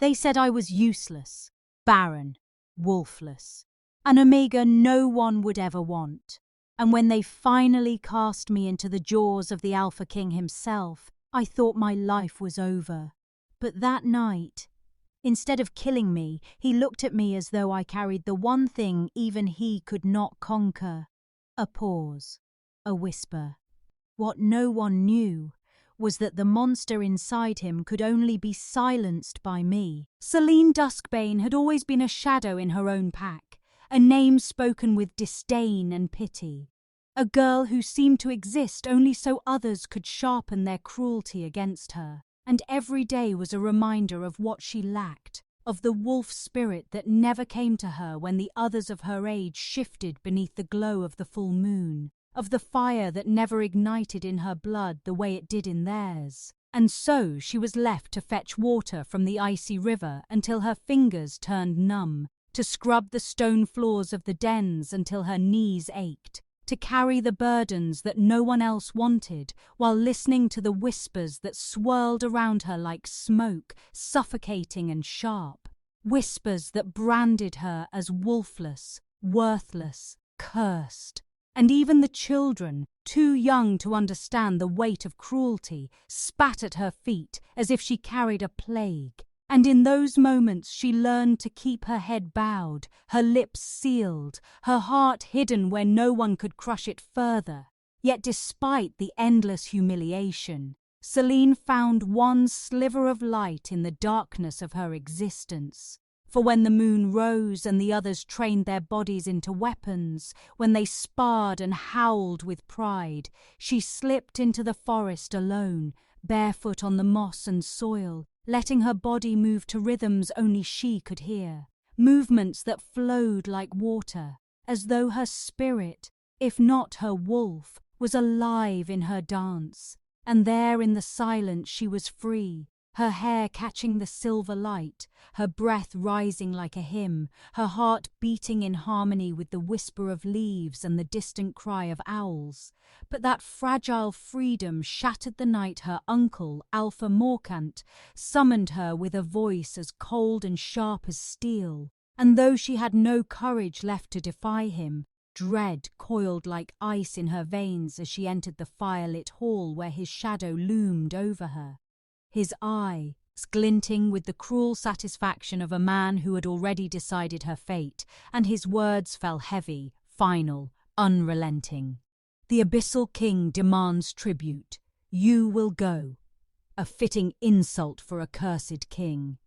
They said I was useless, barren, wolfless, an omega no one would ever want. And when they finally cast me into the jaws of the Alpha King himself, I thought my life was over. But that night, instead of killing me, he looked at me as though I carried the one thing even he could not conquer. A pause, a whisper. What no one knew was that the monster inside him could only be silenced by me. Selene Duskbane had always been a shadow in her own pack, a name spoken with disdain and pity. A girl who seemed to exist only so others could sharpen their cruelty against her. And every day was a reminder of what she lacked, of the wolf spirit that never came to her when the others of her age shifted beneath the glow of the full moon, of the fire that never ignited in her blood the way it did in theirs. And so she was left to fetch water from the icy river until her fingers turned numb, to scrub the stone floors of the dens until her knees ached, to carry the burdens that no one else wanted, while listening to the whispers that swirled around her like smoke, suffocating and sharp. Whispers that branded her as wolfless, worthless, cursed. And even the children, too young to understand the weight of cruelty, spat at her feet as if she carried a plague. And in those moments she learned to keep her head bowed, her lips sealed, her heart hidden where no one could crush it further. Yet despite the endless humiliation, Selene found one sliver of light in the darkness of her existence. For when the moon rose and the others trained their bodies into weapons, when they sparred and howled with pride, she slipped into the forest alone, barefoot on the moss and soil, letting her body move to rhythms only she could hear, movements that flowed like water, as though her spirit, if not her wolf, was alive in her dance. And there in the silence she was free, her hair catching the silver light, her breath rising like a hymn, her heart beating in harmony with the whisper of leaves and the distant cry of owls. But that fragile freedom shattered the night her uncle, Alpha Morkant, summoned her with a voice as cold and sharp as steel. And though she had no courage left to defy him, dread coiled like ice in her veins as she entered the firelit hall where his shadow loomed over her. His eyes glinting with the cruel satisfaction of a man who had already decided her fate, and his words fell heavy, final, unrelenting. The Abyssal King demands tribute. You will go. A fitting insult for a cursed king.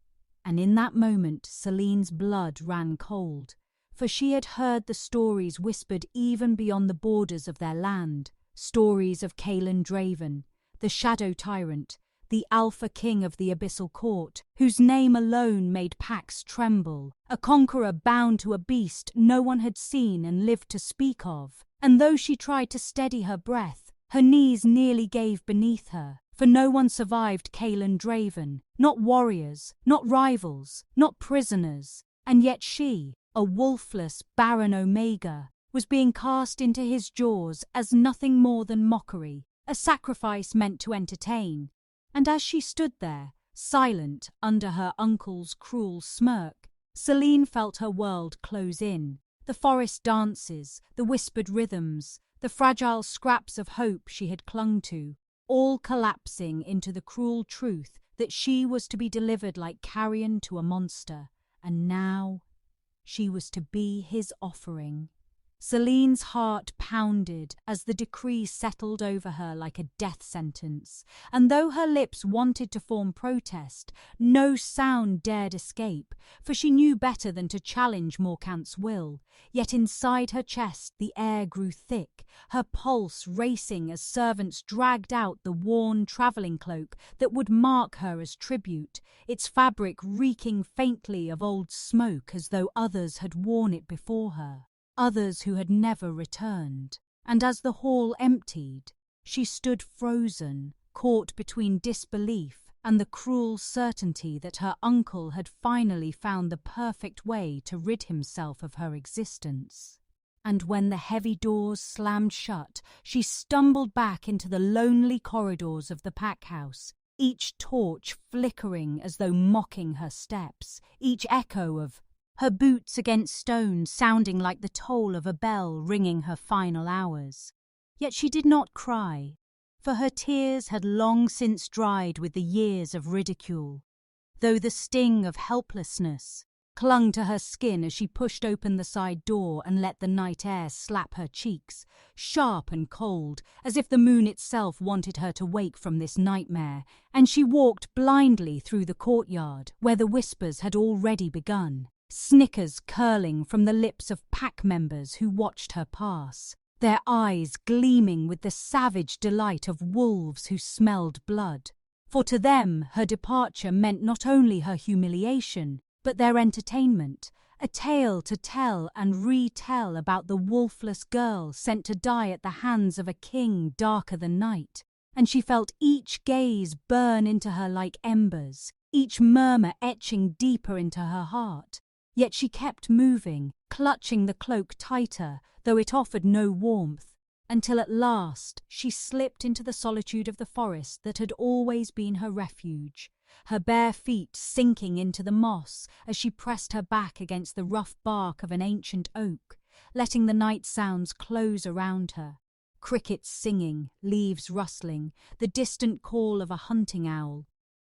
And in that moment Selene's blood ran cold, for she had heard the stories whispered even beyond the borders of their land, stories of Kaelen Draven, the Shadow Tyrant, the Alpha King of the Abyssal Court, whose name alone made packs tremble, a conqueror bound to a beast no one had seen and lived to speak of. And though she tried to steady her breath, her knees nearly gave beneath her, for no one survived Kaelen Draven, not warriors, not rivals, not prisoners. And yet she, a wolfless, barren omega, was being cast into his jaws as nothing more than mockery, a sacrifice meant to entertain. And as she stood there, silent under her uncle's cruel smirk, Selene felt her world close in. The forest dances, the whispered rhythms, the fragile scraps of hope she had clung to, all collapsing into the cruel truth that she was to be delivered like carrion to a monster, and now she was to be his offering. Selene's heart pounded as the decree settled over her like a death sentence, and though her lips wanted to form protest, no sound dared escape, for she knew better than to challenge Morkant's will. Yet inside her chest the air grew thick, her pulse racing as servants dragged out the worn travelling cloak that would mark her as tribute, its fabric reeking faintly of old smoke as though others had worn it before her. Others who had never returned. And as the hall emptied, she stood frozen, caught between disbelief and the cruel certainty that her uncle had finally found the perfect way to rid himself of her existence. And when the heavy doors slammed shut, she stumbled back into the lonely corridors of the pack house, each torch flickering as though mocking her steps, each echo of her boots against stone sounding like the toll of a bell ringing her final hours. Yet she did not cry, for her tears had long since dried with the years of ridicule, though the sting of helplessness clung to her skin as she pushed open the side door and let the night air slap her cheeks, sharp and cold, as if the moon itself wanted her to wake from this nightmare, and she walked blindly through the courtyard, where the whispers had already begun, snickers curling from the lips of pack members who watched her pass, their eyes gleaming with the savage delight of wolves who smelled blood. For to them her departure meant not only her humiliation, but their entertainment, a tale to tell and retell about the wolfless girl sent to die at the hands of a king darker than night, and she felt each gaze burn into her like embers, each murmur etching deeper into her heart. Yet she kept moving, clutching the cloak tighter, though it offered no warmth, until at last she slipped into the solitude of the forest that had always been her refuge, her bare feet sinking into the moss as she pressed her back against the rough bark of an ancient oak, letting the night sounds close around her. Crickets singing, leaves rustling, the distant call of a hunting owl,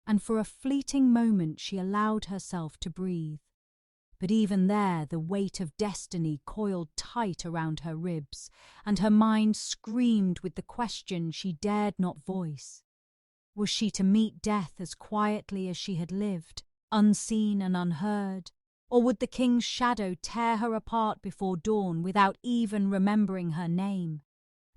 and for a fleeting moment she allowed herself to breathe. But even there the weight of destiny coiled tight around her ribs, and her mind screamed with the question she dared not voice. Was she to meet death as quietly as she had lived, unseen and unheard? Or would the king's shadow tear her apart before dawn without even remembering her name?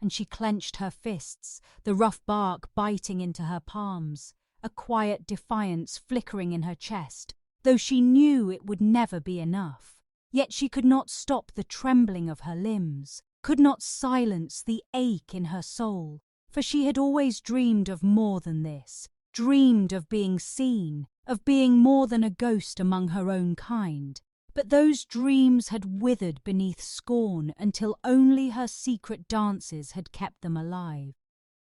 And she clenched her fists, the rough bark biting into her palms, a quiet defiance flickering in her chest, though she knew it would never be enough. Yet she could not stop the trembling of her limbs, could not silence the ache in her soul, for she had always dreamed of more than this, dreamed of being seen, of being more than a ghost among her own kind. But those dreams had withered beneath scorn until only her secret dances had kept them alive.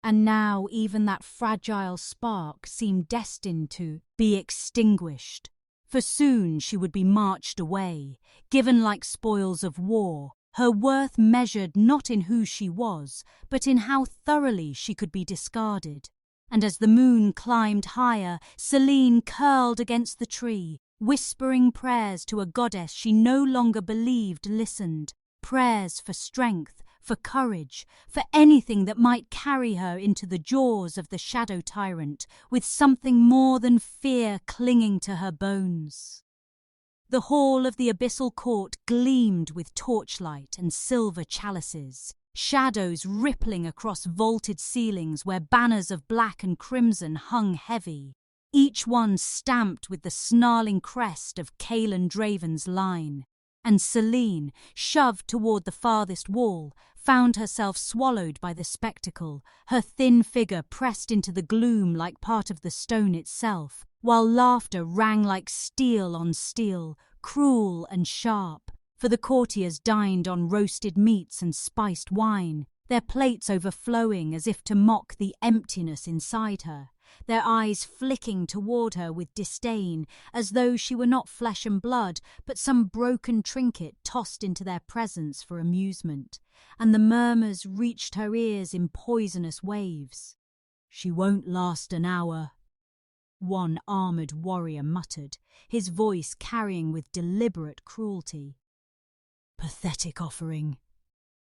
And now even that fragile spark seemed destined to be extinguished. For soon she would be marched away, given like spoils of war, her worth measured not in who she was, but in how thoroughly she could be discarded. And as the moon climbed higher, Selene curled against the tree, whispering prayers to a goddess she no longer believed listened, prayers for strength, for courage, for anything that might carry her into the jaws of the Shadow Tyrant, with something more than fear clinging to her bones. The hall of the abyssal court gleamed with torchlight and silver chalices, shadows rippling across vaulted ceilings where banners of black and crimson hung heavy, each one stamped with the snarling crest of Kaelen Draven's line. And Selene, shoved toward the farthest wall, found herself swallowed by the spectacle, her thin figure pressed into the gloom like part of the stone itself, while laughter rang like steel on steel, cruel and sharp, for the courtiers dined on roasted meats and spiced wine, their plates overflowing as if to mock the emptiness inside her, their eyes flicking toward her with disdain, as though she were not flesh and blood, but some broken trinket tossed into their presence for amusement, and the murmurs reached her ears in poisonous waves. "She won't last an hour," one armoured warrior muttered, his voice carrying with deliberate cruelty. "Pathetic offering,"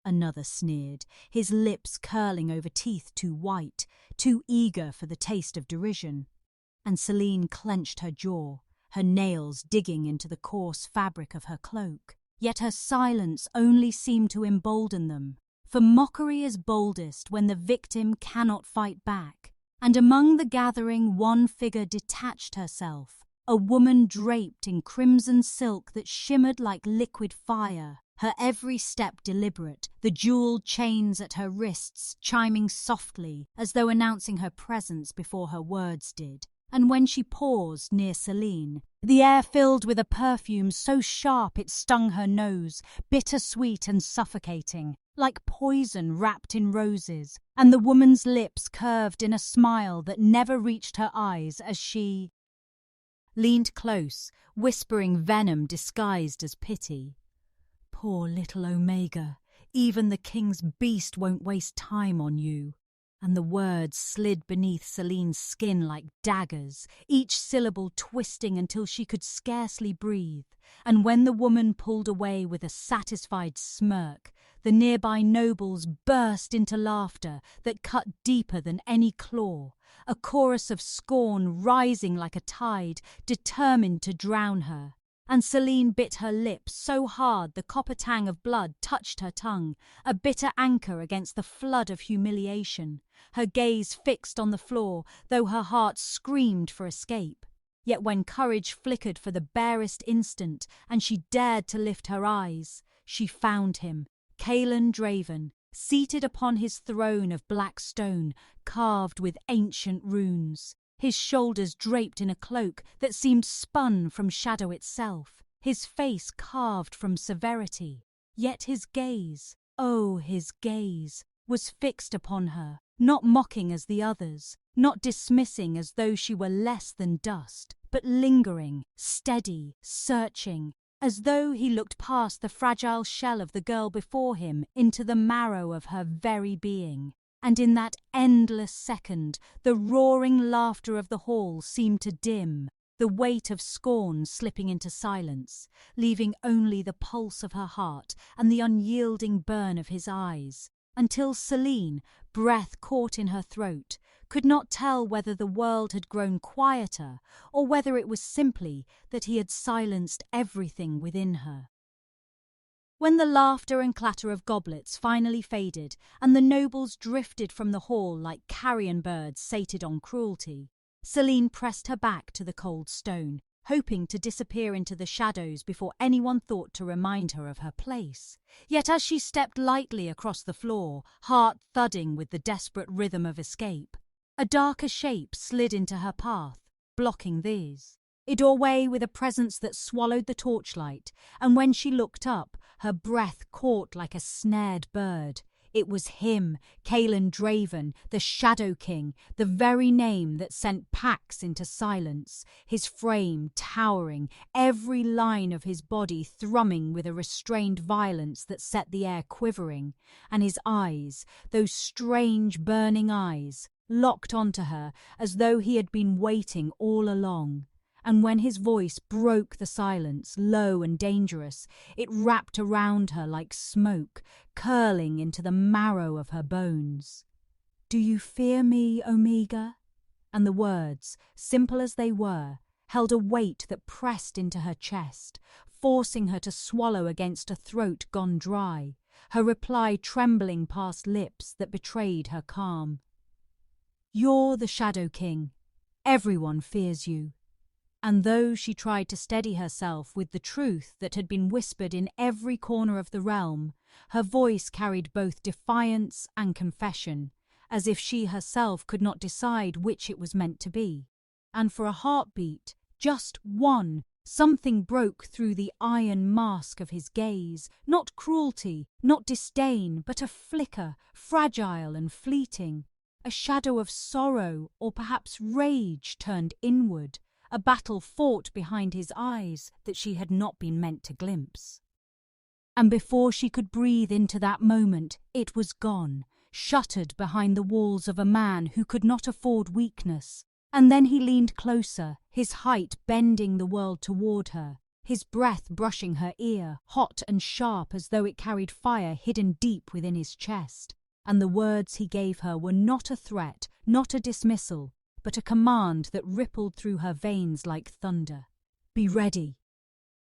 another sneered, his lips curling over teeth too white, too eager for the taste of derision. And Selene clenched her jaw, her nails digging into the coarse fabric of her cloak. Yet her silence only seemed to embolden them, for mockery is boldest when the victim cannot fight back. And among the gathering one figure detached herself, a woman draped in crimson silk that shimmered like liquid fire, her every step deliberate, the jeweled chains at her wrists chiming softly as though announcing her presence before her words did. And when she paused near Selene, the air filled with a perfume so sharp it stung her nose, bitter-sweet and suffocating, like poison wrapped in roses, and the woman's lips curved in a smile that never reached her eyes as she leaned close, whispering venom disguised as pity. "Poor little Omega, even the king's beast won't waste time on you." And the words slid beneath Selene's skin like daggers, each syllable twisting until she could scarcely breathe. And when the woman pulled away with a satisfied smirk, the nearby nobles burst into laughter that cut deeper than any claw, a chorus of scorn rising like a tide, determined to drown her. And Selene bit her lips so hard the copper tang of blood touched her tongue, a bitter anchor against the flood of humiliation, her gaze fixed on the floor, though her heart screamed for escape. Yet when courage flickered for the barest instant and she dared to lift her eyes, she found him, Kaelen Draven, seated upon his throne of black stone, carved with ancient runes. His shoulders draped in a cloak that seemed spun from shadow itself, his face carved from severity. Yet his gaze, oh his gaze, was fixed upon her, not mocking as the others, not dismissing as though she were less than dust, but lingering, steady, searching, as though he looked past the fragile shell of the girl before him into the marrow of her very being. And in that endless second, the roaring laughter of the hall seemed to dim, the weight of scorn slipping into silence, leaving only the pulse of her heart and the unyielding burn of his eyes, until Selene, breath caught in her throat, could not tell whether the world had grown quieter or whether it was simply that he had silenced everything within her. When the laughter and clatter of goblets finally faded and the nobles drifted from the hall like carrion birds sated on cruelty, Selene pressed her back to the cold stone, hoping to disappear into the shadows before anyone thought to remind her of her place. Yet as she stepped lightly across the floor, heart thudding with the desperate rhythm of escape, a darker shape slid into her path, blocking these. A doorway with a presence that swallowed the torchlight, and when she looked up, her breath caught like a snared bird. It was him, Kaelen Draven, the Shadow King, the very name that sent packs into silence, his frame towering, every line of his body thrumming with a restrained violence that set the air quivering, and his eyes, those strange burning eyes, locked onto her as though he had been waiting all along. And when his voice broke the silence, low and dangerous, it wrapped around her like smoke, curling into the marrow of her bones. "Do you fear me, Omega?" And the words, simple as they were, held a weight that pressed into her chest, forcing her to swallow against a throat gone dry, her reply trembling past lips that betrayed her calm. "You're the Shadow King. Everyone fears you." And though she tried to steady herself with the truth that had been whispered in every corner of the realm, her voice carried both defiance and confession, as if she herself could not decide which it was meant to be. And for a heartbeat, just one, something broke through the iron mask of his gaze, not cruelty, not disdain, but a flicker, fragile and fleeting, a shadow of sorrow or perhaps rage turned inward, a battle fought behind his eyes that she had not been meant to glimpse. And before she could breathe into that moment, it was gone, shuttered behind the walls of a man who could not afford weakness. And then he leaned closer, his height bending the world toward her, his breath brushing her ear, hot and sharp as though it carried fire hidden deep within his chest. And the words he gave her were not a threat, not a dismissal, but a command that rippled through her veins like thunder. "Be ready."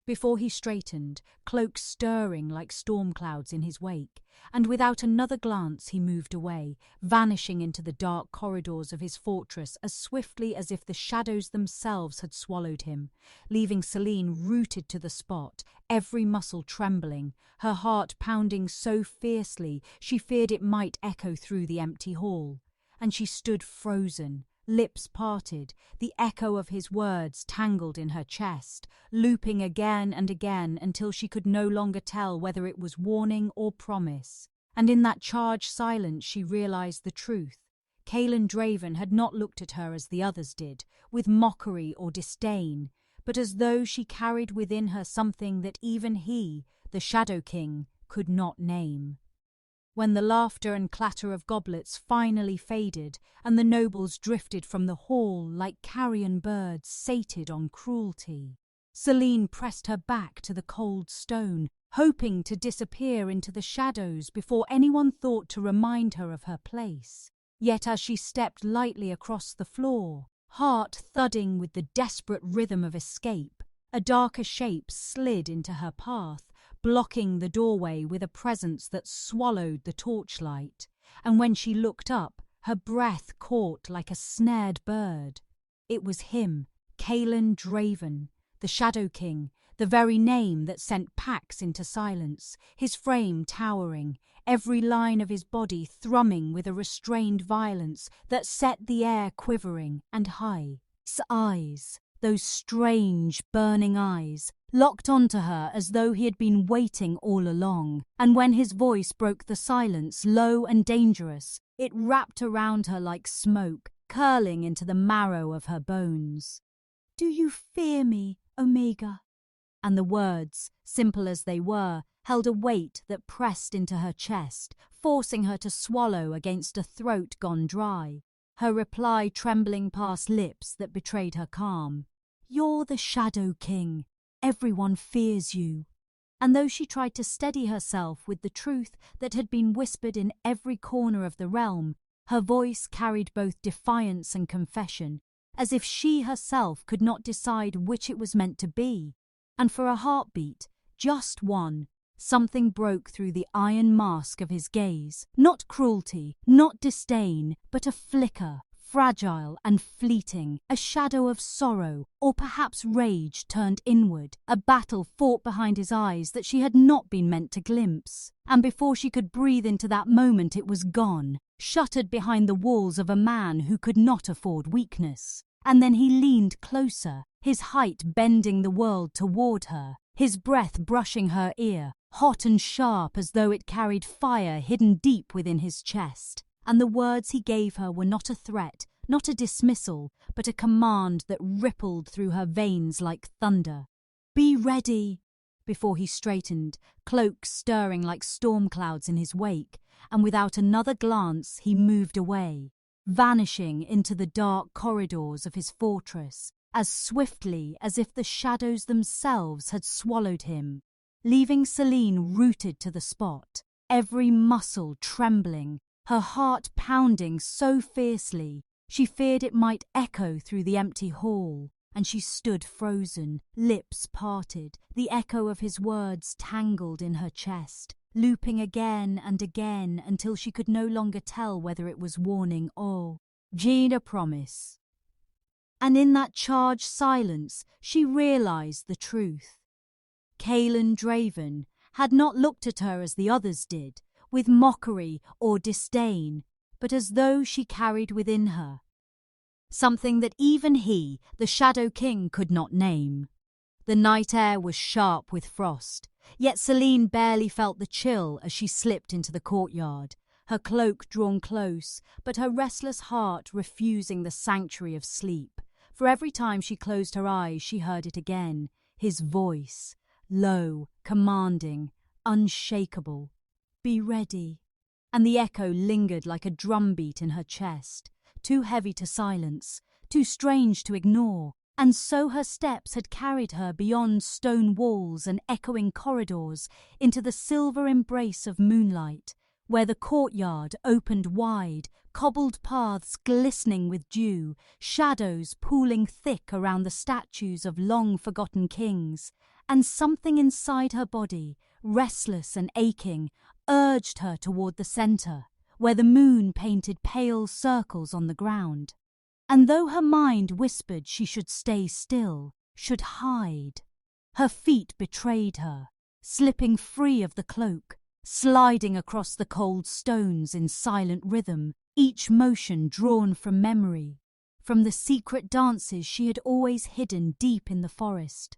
Before he straightened, cloak stirring like storm clouds in his wake, and without another glance he moved away, vanishing into the dark corridors of his fortress as swiftly as if the shadows themselves had swallowed him, leaving Selene rooted to the spot, every muscle trembling, her heart pounding so fiercely she feared it might echo through the empty hall. And she stood frozen, lips parted, the echo of his words tangled in her chest, looping again and again until she could no longer tell whether it was warning or promise. And in that charged silence she realized the truth. Kaelen Draven had not looked at her as the others did, with mockery or disdain, but as though she carried within her something that even he, the Shadow King, could not name. When the laughter and clatter of goblets finally faded and the nobles drifted from the hall like carrion birds sated on cruelty, Selene pressed her back to the cold stone, hoping to disappear into the shadows before anyone thought to remind her of her place. Yet as she stepped lightly across the floor, heart thudding with the desperate rhythm of escape, a darker shape slid into her path, blocking the doorway with a presence that swallowed the torchlight, and when she looked up, her breath caught like a snared bird. It was him, Kaelen Draven, the Shadow King, the very name that sent packs into silence, his frame towering, every line of his body thrumming with a restrained violence that set the air quivering, and his eyes, those strange, burning eyes, locked onto her as though he had been waiting all along, and when his voice broke the silence, low and dangerous, it wrapped around her like smoke, curling into the marrow of her bones. "Do you fear me, Omega?" And the words, simple as they were, held a weight that pressed into her chest, forcing her to swallow against a throat gone dry, her reply trembling past lips that betrayed her calm. "You're the Shadow King. Everyone fears you." And though she tried to steady herself with the truth that had been whispered in every corner of the realm, her voice carried both defiance and confession, as if she herself could not decide which it was meant to be. And for a heartbeat, just one, something broke through the iron mask of his gaze. Not cruelty, not disdain, but a flicker, fragile and fleeting, a shadow of sorrow, or perhaps rage turned inward, a battle fought behind his eyes that she had not been meant to glimpse. And before she could breathe into that moment, it was gone, shuttered behind the walls of a man who could not afford weakness. And then he leaned closer, his height bending the world toward her, his breath brushing her ear, hot and sharp as though it carried fire hidden deep within his chest. And the words he gave her were not a threat, not a dismissal, but a command that rippled through her veins like thunder. "Be ready!" Before he straightened, cloaks stirring like storm clouds in his wake, and without another glance he moved away, vanishing into the dark corridors of his fortress, as swiftly as if the shadows themselves had swallowed him, leaving Selene rooted to the spot, every muscle trembling, her heart pounding so fiercely she feared it might echo through the empty hall, and she stood frozen, lips parted, the echo of his words tangled in her chest, looping again and again until she could no longer tell whether it was warning or "Jean, a promise." And in that charged silence she realized the truth. Kaelen Draven had not looked at her as the others did, with mockery or disdain, but as though she carried within her something that even he, the Shadow King, could not name. The night air was sharp with frost, yet Selene barely felt the chill as she slipped into the courtyard, her cloak drawn close, but her restless heart refusing the sanctuary of sleep. For every time she closed her eyes she heard it again, his voice, low, commanding, unshakable. "Be ready." And the echo lingered like a drumbeat in her chest, too heavy to silence, too strange to ignore, and so her steps had carried her beyond stone walls and echoing corridors into the silver embrace of moonlight, where the courtyard opened wide, cobbled paths glistening with dew, shadows pooling thick around the statues of long-forgotten kings, and something inside her body, restless and aching, urged her toward the center, where the moon painted pale circles on the ground. And though her mind whispered she should stay still, should hide, her feet betrayed her, slipping free of the cloak, sliding across the cold stones in silent rhythm, each motion drawn from memory, from the secret dances she had always hidden deep in the forest,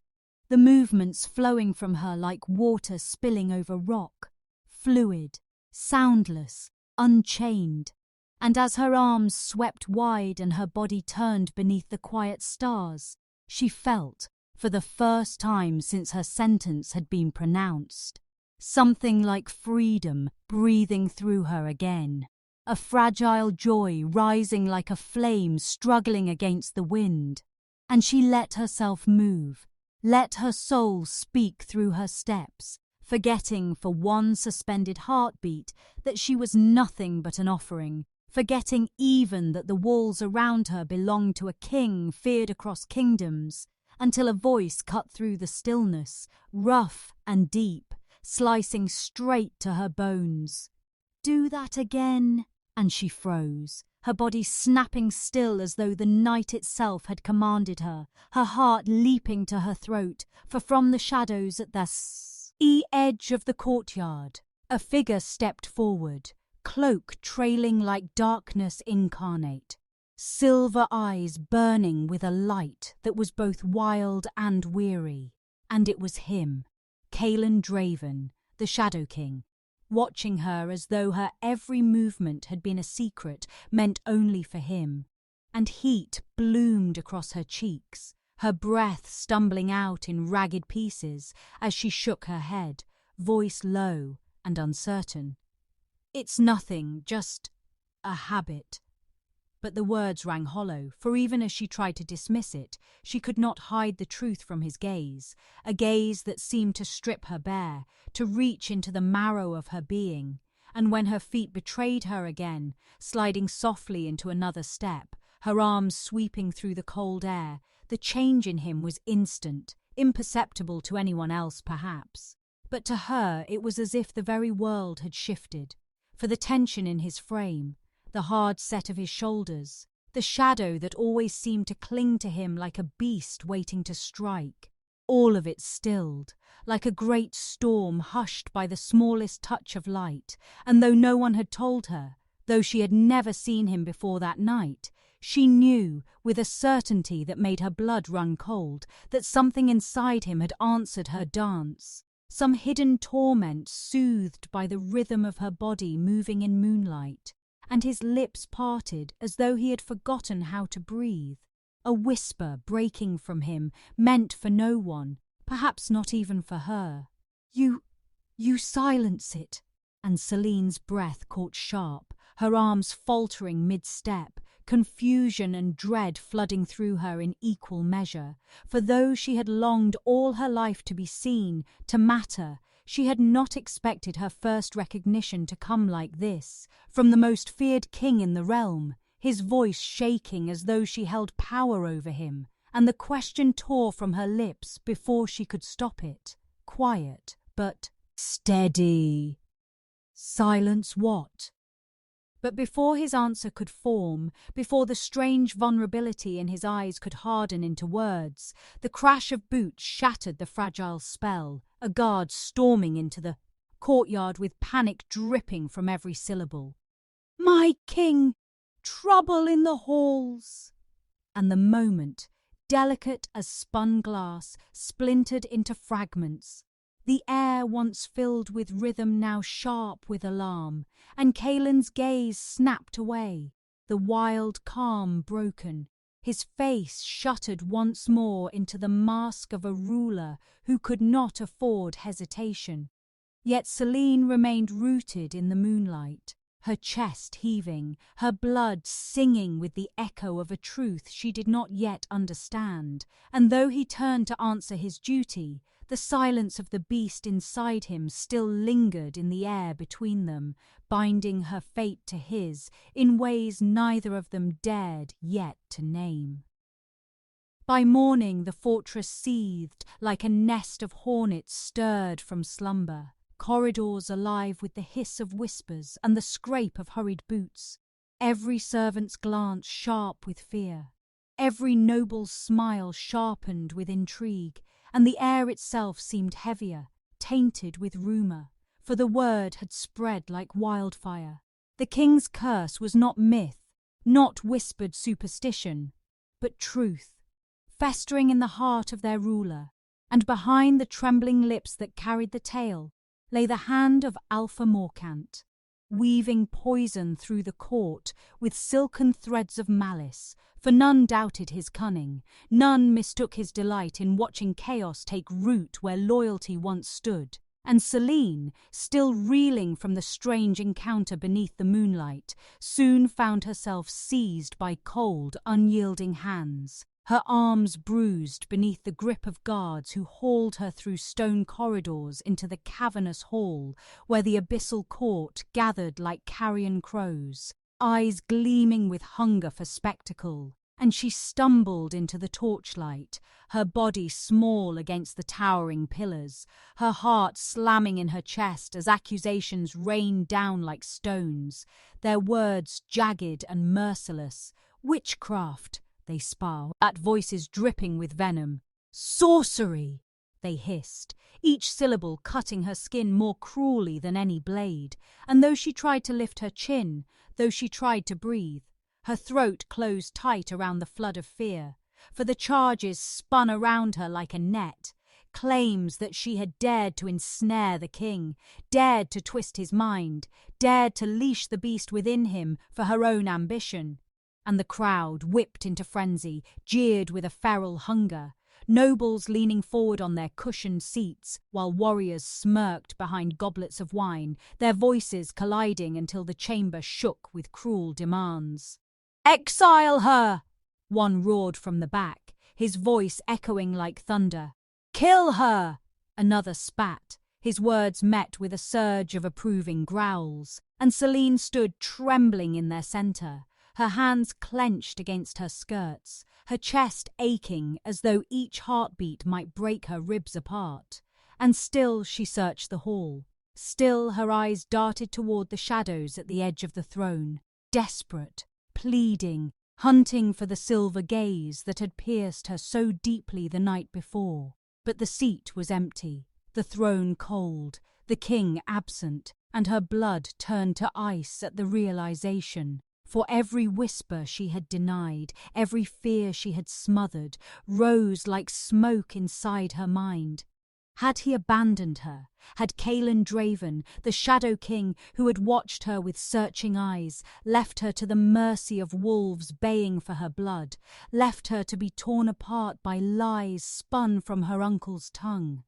the movements flowing from her like water spilling over rock, fluid, soundless, unchained, and as her arms swept wide and her body turned beneath the quiet stars, she felt, for the first time since her sentence had been pronounced, something like freedom breathing through her again, a fragile joy rising like a flame struggling against the wind. And she let herself move, let her soul speak through her steps, forgetting for one suspended heartbeat that she was nothing but an offering, forgetting even that the walls around her belonged to a king feared across kingdoms, until a voice cut through the stillness, rough and deep, slicing straight to her bones. "Do that again," and she froze, her body snapping still as though the night itself had commanded her heart leaping to her throat, for from the shadows at the edge of the courtyard, a figure stepped forward, cloak trailing like darkness incarnate, silver eyes burning with a light that was both wild and weary. And it was him, Kaelen Draven, the Shadow King, watching her as though her every movement had been a secret meant only for him. And heat bloomed across her cheeks, her breath stumbling out in ragged pieces as she shook her head, voice low and uncertain. "It's nothing, just a habit." But the words rang hollow, for even as she tried to dismiss it, she could not hide the truth from his gaze, a gaze that seemed to strip her bare, to reach into the marrow of her being. And when her feet betrayed her again, sliding softly into another step, her arms sweeping through the cold air, the change in him was instant, imperceptible to anyone else perhaps. But to her it was as if the very world had shifted, for the tension in his frame, the hard set of his shoulders, the shadow that always seemed to cling to him like a beast waiting to strike, all of it stilled, like a great storm hushed by the smallest touch of light. And though no one had told her, though she had never seen him before that night, she knew, with a certainty that made her blood run cold, that something inside him had answered her dance, some hidden torment soothed by the rhythm of her body moving in moonlight. And his lips parted as though he had forgotten how to breathe, a whisper breaking from him, meant for no one, perhaps not even for her. You silence it." And Selene's breath caught sharp, her arms faltering mid-step, confusion and dread flooding through her in equal measure. For though she had longed all her life to be seen, to matter, she had not expected her first recognition to come like this, from the most feared king in the realm, his voice shaking as though she held power over him, and the question tore from her lips before she could stop it, quiet, but steady. "Silence what?" But before his answer could form, before the strange vulnerability in his eyes could harden into words, the crash of boots shattered the fragile spell, a guard storming into the courtyard with panic dripping from every syllable. "My king! Trouble in the halls!" And the moment, delicate as spun glass, splintered into fragments. The air once filled with rhythm now sharp with alarm, and Kaelen's gaze snapped away, the wild calm broken, his face shuttered once more into the mask of a ruler who could not afford hesitation. Yet Selene remained rooted in the moonlight, her chest heaving, her blood singing with the echo of a truth she did not yet understand. And though he turned to answer his duty, the silence of the beast inside him still lingered in the air between them, binding her fate to his in ways neither of them dared yet to name. By morning the fortress seethed like a nest of hornets stirred from slumber, corridors alive with the hiss of whispers and the scrape of hurried boots, every servant's glance sharp with fear, every noble's smile sharpened with intrigue, and the air itself seemed heavier, tainted with rumour, for the word had spread like wildfire. The king's curse was not myth, not whispered superstition, but truth, festering in the heart of their ruler, and behind the trembling lips that carried the tale lay the hand of Alpha Morkant, weaving poison through the court with silken threads of malice, for none doubted his cunning, none mistook his delight in watching chaos take root where loyalty once stood. And Selene, still reeling from the strange encounter beneath the moonlight, soon found herself seized by cold, unyielding hands, her arms bruised beneath the grip of guards who hauled her through stone corridors into the cavernous hall where the abyssal court gathered like carrion crows, eyes gleaming with hunger for spectacle. And she stumbled into the torchlight, her body small against the towering pillars, her heart slamming in her chest as accusations rained down like stones, their words jagged and merciless. Witchcraft, they sparred, at voices dripping with venom. Sorcery, they hissed, each syllable cutting her skin more cruelly than any blade. And though she tried to lift her chin, though she tried to breathe, her throat closed tight around the flood of fear, for the charges spun around her like a net, claims that she had dared to ensnare the king, dared to twist his mind, dared to leash the beast within him for her own ambition. And the crowd, whipped into frenzy, jeered with a feral hunger, nobles leaning forward on their cushioned seats, while warriors smirked behind goblets of wine, their voices colliding until the chamber shook with cruel demands. "Exile her!" one roared from the back, his voice echoing like thunder. "Kill her!" another spat, his words met with a surge of approving growls. And Selene stood trembling in their centre, her hands clenched against her skirts, her chest aching as though each heartbeat might break her ribs apart. And still she searched the hall. Still her eyes darted toward the shadows at the edge of the throne, desperate, pleading, hunting for the silver gaze that had pierced her so deeply the night before. But the seat was empty, the throne cold, the king absent, and her blood turned to ice at the realization. For every whisper she had denied, every fear she had smothered, rose like smoke inside her mind. Had he abandoned her? Had Kaelen Draven, the Shadow King who had watched her with searching eyes, left her to the mercy of wolves baying for her blood, left her to be torn apart by lies spun from her uncle's tongue,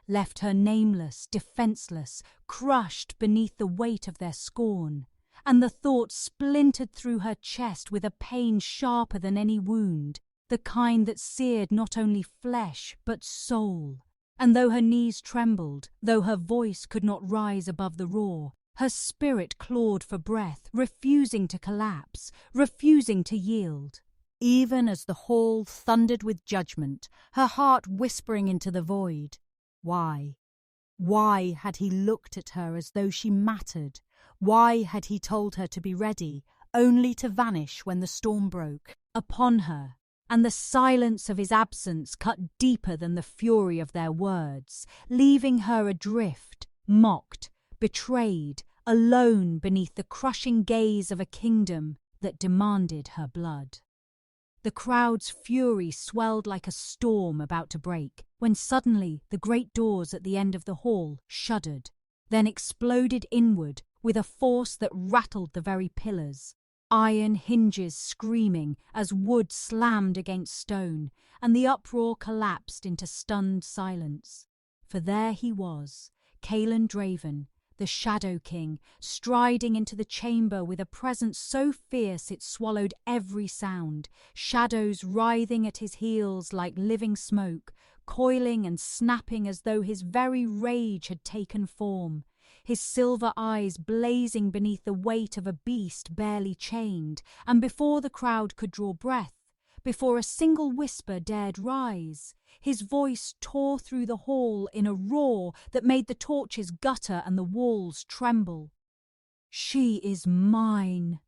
left her nameless, defenseless, crushed beneath the weight of their scorn? And the thought splintered through her chest with a pain sharper than any wound, the kind that seared not only flesh but soul. And though her knees trembled, though her voice could not rise above the roar, her spirit clawed for breath, refusing to collapse, refusing to yield. Even as the hall thundered with judgment, her heart whispering into the void, why? Why had he looked at her as though she mattered? Why had he told her to be ready, only to vanish when the storm broke upon her? And the silence of his absence cut deeper than the fury of their words, leaving her adrift, mocked, betrayed, alone beneath the crushing gaze of a kingdom that demanded her blood. The crowd's fury swelled like a storm about to break, when suddenly the great doors at the end of the hall shuddered, then exploded inward with a force that rattled the very pillars. Iron hinges screaming as wood slammed against stone, and the uproar collapsed into stunned silence. For there he was, Kaelen Draven, the Shadow King, striding into the chamber with a presence so fierce it swallowed every sound, shadows writhing at his heels like living smoke, coiling and snapping as though his very rage had taken form. His silver eyes blazing beneath the weight of a beast barely chained, and before the crowd could draw breath, before a single whisper dared rise, his voice tore through the hall in a roar that made the torches gutter and the walls tremble. "She is mine!"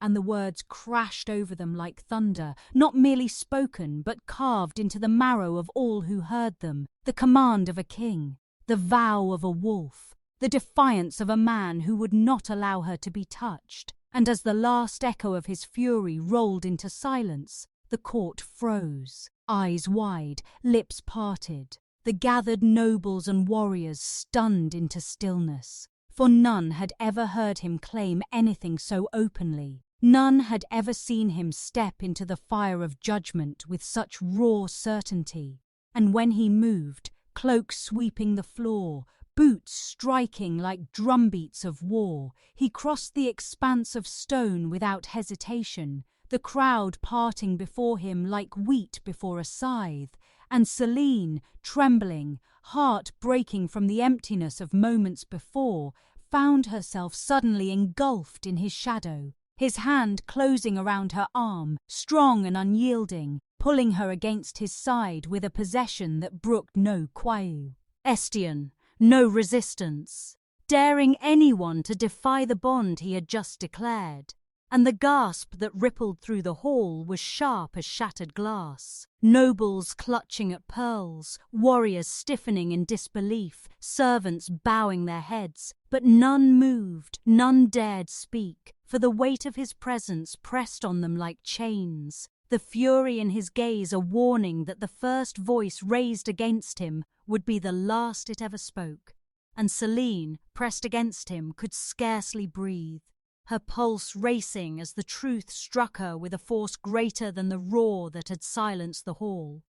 And the words crashed over them like thunder, not merely spoken, but carved into the marrow of all who heard them, the command of a king, the vow of a wolf, the defiance of a man who would not allow her to be touched. And as the last echo of his fury rolled into silence, the court froze, eyes wide, lips parted, the gathered nobles and warriors stunned into stillness. for none had ever heard him claim anything so openly. None had ever seen him step into the fire of judgment with such raw certainty. And when he moved, cloak sweeping the floor, boots striking like drumbeats of war, he crossed the expanse of stone without hesitation, the crowd parting before him like wheat before a scythe, and Selene, trembling, heart breaking from the emptiness of moments before, found herself suddenly engulfed in his shadow, his hand closing around her arm, strong and unyielding, pulling her against his side with a possession that brooked no quail. Estian, no resistance, daring anyone to defy the bond he had just declared. And the gasp that rippled through the hall was sharp as shattered glass. Nobles clutching at pearls, warriors stiffening in disbelief, servants bowing their heads, but none moved, none dared speak, for the weight of his presence pressed on them like chains, the fury in his gaze a warning that the first voice raised against him would be the last it ever spoke. And Selene, pressed against him, could scarcely breathe, her pulse racing as the truth struck her with a force greater than the roar that had silenced the hall.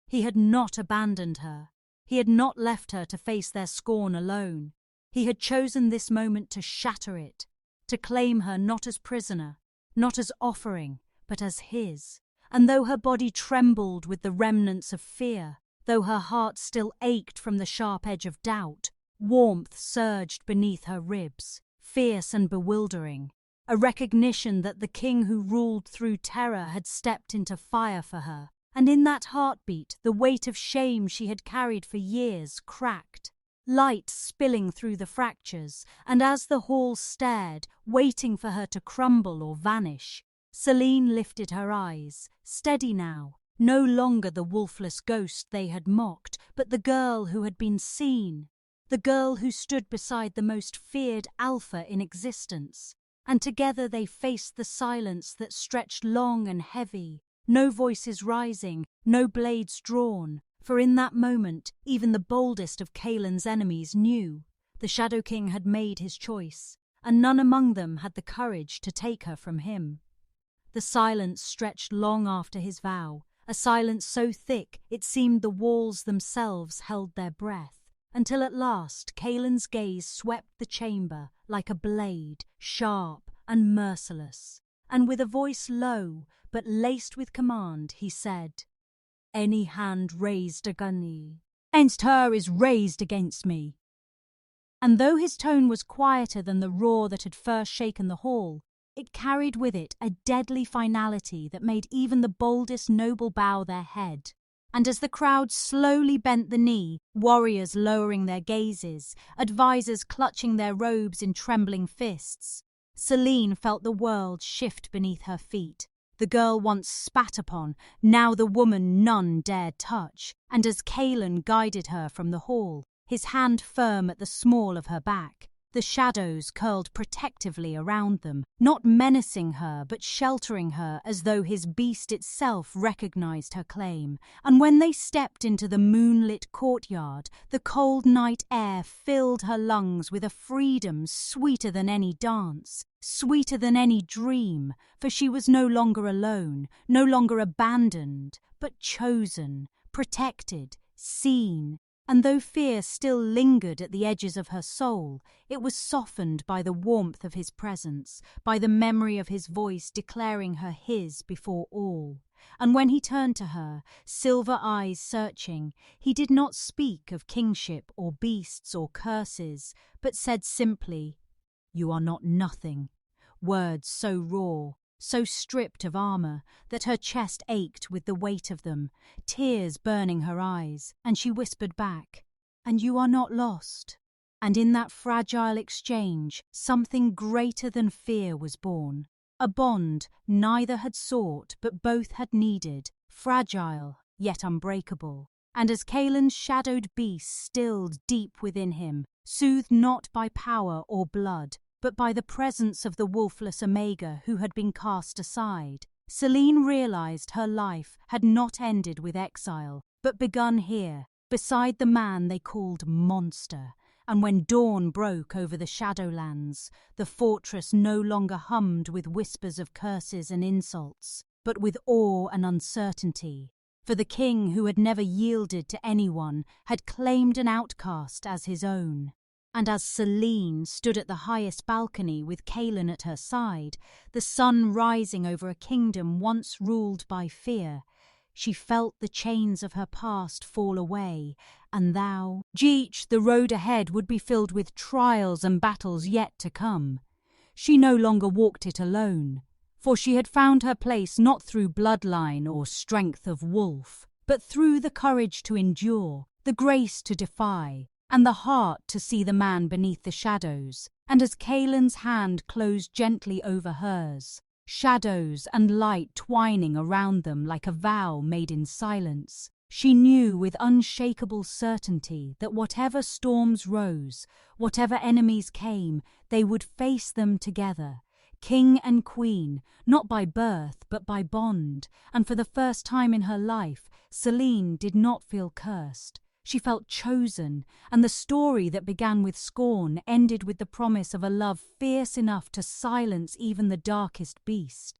He had not abandoned her. He had not left her to face their scorn alone. He had chosen this moment to shatter it, to claim her not as prisoner, not as offering, but as his. And though her body trembled with the remnants of fear, though her heart still ached from the sharp edge of doubt, warmth surged beneath her ribs, fierce and bewildering, a recognition that the king who ruled through terror had stepped into fire for her, and in that heartbeat the weight of shame she had carried for years cracked, light spilling through the fractures, and as the hall stared, waiting for her to crumble or vanish, Selene lifted her eyes, steady now, no longer the wolfless ghost they had mocked, but the girl who had been seen, the girl who stood beside the most feared alpha in existence. And together they faced the silence that stretched long and heavy, no voices rising, no blades drawn, for in that moment even the boldest of Kaelen's enemies knew the Shadow King had made his choice, and none among them had the courage to take her from him. The silence stretched long after his vow, a silence so thick it seemed the walls themselves held their breath, until at last Kaelen's gaze swept the chamber like a blade, sharp and merciless, and with a voice low but laced with command he said, "Any hand raised against her is raised against me." And though his tone was quieter than the roar that had first shaken the hall, it carried with it a deadly finality that made even the boldest noble bow their head. And as the crowd slowly bent the knee, warriors lowering their gazes, advisers clutching their robes in trembling fists, Selene felt the world shift beneath her feet. The girl once spat upon, now the woman none dared touch, and as Kaelen guided her from the hall, his hand firm at the small of her back, the shadows curled protectively around them, not menacing her but sheltering her as though his beast itself recognized her claim. And when they stepped into the moonlit courtyard, the cold night air filled her lungs with a freedom sweeter than any dance, sweeter than any dream, for she was no longer alone, no longer abandoned, but chosen, protected, seen. And though fear still lingered at the edges of her soul, it was softened by the warmth of his presence, by the memory of his voice declaring her his before all. And when he turned to her, silver eyes searching, he did not speak of kingship or beasts or curses, but said simply, "You are not nothing," words so raw, so stripped of armor, that her chest ached with the weight of them, tears burning her eyes, and she whispered back, "And you are not lost." And in that fragile exchange, something greater than fear was born, a bond neither had sought but both had needed, fragile yet unbreakable. And as Kaelen's shadowed beast stilled deep within him, soothed not by power or blood, but by the presence of the wolfless Omega who had been cast aside, Selene realized her life had not ended with exile, but begun here, beside the man they called Monster, and when dawn broke over the Shadowlands, the fortress no longer hummed with whispers of curses and insults, but with awe and uncertainty. For the king, who had never yielded to anyone, had claimed an outcast as his own. And as Selene stood at the highest balcony with Kaelen at her side, the sun rising over a kingdom once ruled by fear, she felt the chains of her past fall away, and each the road ahead would be filled with trials and battles yet to come. She no longer walked it alone, for she had found her place not through bloodline or strength of wolf, but through the courage to endure, the grace to defy, and the heart to see the man beneath the shadows. And as Kaelen's hand closed gently over hers, shadows and light twining around them like a vow made in silence, she knew with unshakable certainty that whatever storms rose, whatever enemies came, they would face them together, king and queen, not by birth but by bond. And for the first time in her life, Selene did not feel cursed. She felt chosen, and the story that began with scorn ended with the promise of a love fierce enough to silence even the darkest beast.